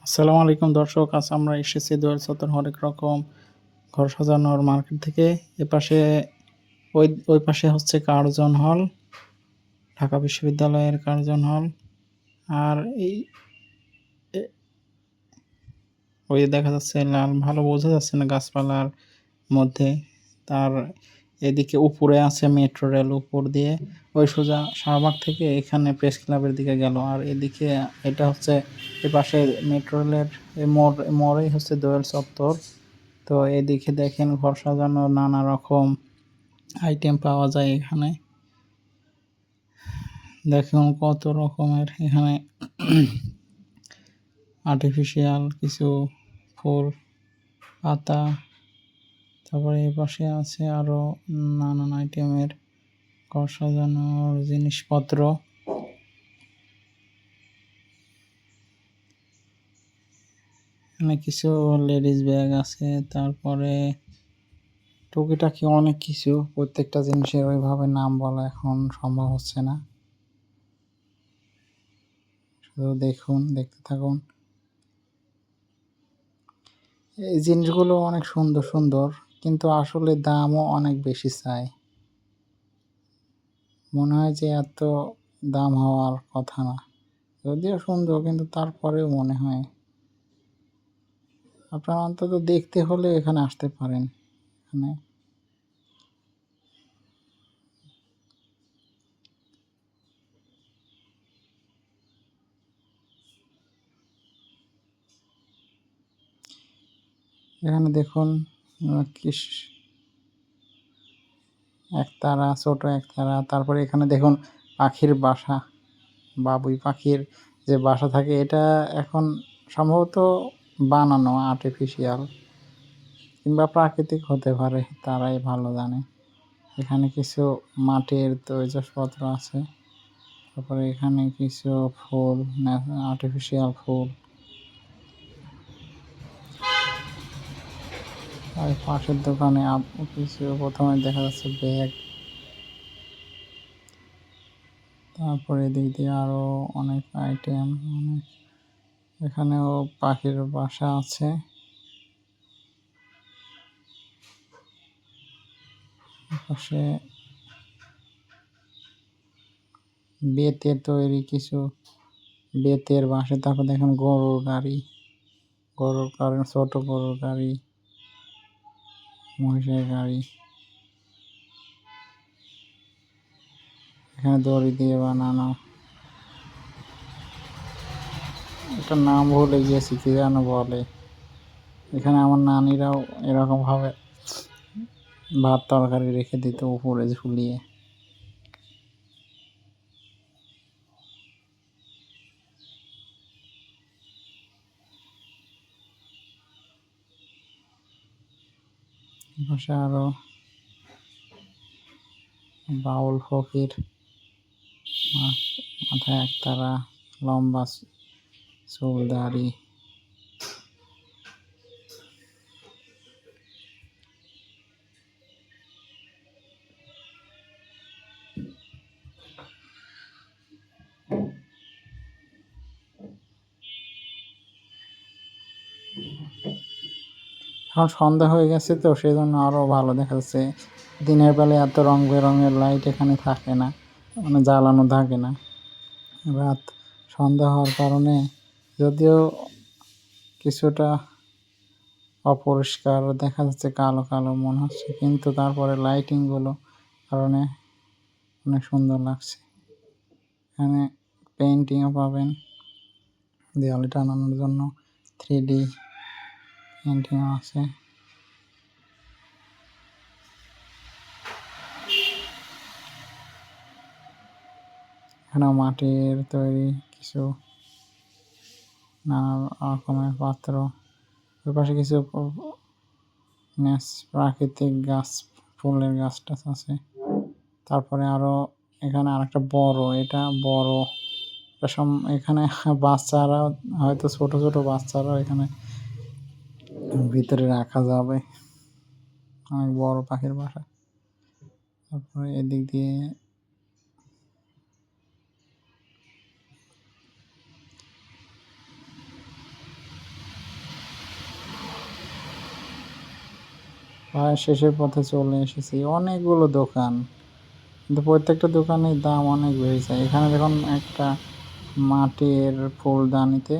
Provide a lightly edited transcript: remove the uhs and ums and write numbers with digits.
আসসালামু আলাইকুম দর্শক, আজ আমরা এসেছি দোয়েল চত্বর হরেক রকম ঘর সাজানোর মার্কেট থেকে। এপাশে ওই পাশে হচ্ছে কার্জন হল, ঢাকা বিশ্ববিদ্যালয়ের কার্জন হল। আর এই ওই দেখা যাচ্ছে লাল, ভালো বোঝা যাচ্ছে না গাছপালার মধ্যে। তার এদিকে উপরে আছে মেট্রো রেল, উপর দিয়ে ওই সোজা শাহবাগ থেকে এখানে প্রেস ক্লাবের দিকে গেল। আর এদিকে এটা হচ্ছে এপাশে মেট্রো রেলের মোড়েই হচ্ছে দোয়েল চত্বর। তো এদিকে দেখেন ঘর সাজানোর নানা রকম আইটেম পাওয়া যায় এখানে। দেখুন কত রকমের এখানে আর্টিফিশিয়াল কিছু ফুল, পাতা, তারপরে এই পাশে আছে আরো নানান আইটেমের ঘর সাজানোর জিনিসপত্র। এখানে কিছু লেডিস ব্যাগ আছে, তারপরে টুকিটাকি অনেক কিছু। প্রত্যেকটা জিনিসের ওইভাবে নাম বলা এখন সম্ভব হচ্ছে না, শুধু দেখুন, দেখতে থাকুন। এই জিনিসগুলো অনেক সুন্দর সুন্দর, কিন্তু আসলে দামও অনেক বেশি চাই। মনে হয় যে এত দাম হওয়ার কথা না, যদিও সুন্দর, কিন্তু তারপরেও মনে হয় আপনারা অন্তত দেখতে হলে এখানে আসতে পারেন। এখানে এখানে দেখুন কি একতারা, ছোট একতারা। তারপরে এখানে দেখুন পাখির বাসা, বাবুই পাখির যে বাসা থাকে, এটা এখন সম্ভবত বানানো, আর্টিফিশিয়াল কিংবা প্রাকৃতিক হতে পারে, তারাই ভালো জানে। এখানে কিছু মাটির তৈজসপত্র আছে, তারপরে এখানে কিছু ফুল, আর্টিফিশিয়াল ফুল। আর পাশের দোকানে কিছু প্রথমে দেখা যাচ্ছে ব্যাগ, তারপরে এদিক দিয়ে আরো অনেক আইটেম, অনেক। এখানেও পাখির বাসা আছে। পাশে বেতের তৈরি কিছু, বেতের বাসা। তারপর দেখেন গরুর গাড়ি, ছোট গরুর গাড়ি, মহিষের গাড়ি। এখানে দড়ি দিয়ে বানানো, একটা নাম ভুলে গিয়েছি, কি যেন বলে। এখানে আমার নানিরাও এরকম ভাবে ভাত তরকারি রেখে দিত উপরে ঝুলিয়ে। পাশে আরো বাউল ফকির, মাথায় একতারা, লম্বা চুল দাড়ি। এখন সন্ধ্যা হয়ে গেছে, তো সেই জন্য আরো ভালো দেখা যাচ্ছে। দিনের বেলায় এত রং বেরঙের লাইট এখানে থাকে না, মানে জ্বালানো থাকে না। রাত সন্ধ্যা হওয়ার কারণে যদিও কিছুটা অপরিষ্কার দেখা যাচ্ছে, কালো কালো মনে হচ্ছে, কিন্তু তারপরে লাইটিংগুলো কারণে অনেক সুন্দর লাগছে। এখানে পেইন্টিংও পাবেন দেওয়ালে টানানোর জন্য, 3D পেইন্টিংও আছে। এখানে মাটির তৈরি কিছু নানা রকমের পাত্র। ওই পাশে কিছু প্রাকৃতিক গাছ, ফুলের গাছ টাছ আছে। তারপরে আরো এখানে আরেকটা বড়, এটা বড় এখানে বাচ্চারা, হয়তো ছোট ছোট বাচ্চারা এখানে ভিতরে রাখা যাবে। অনেক বড় পাখির বাসা। তারপরে এদিক দিয়ে প্রায় শেষের পথে চলে এসেছি। অনেকগুলো দোকান, কিন্তু প্রত্যেকটা দোকানের দাম অনেক বেড়ে যায়। এখানে দেখুন একটা মাটির ফুলদানিতে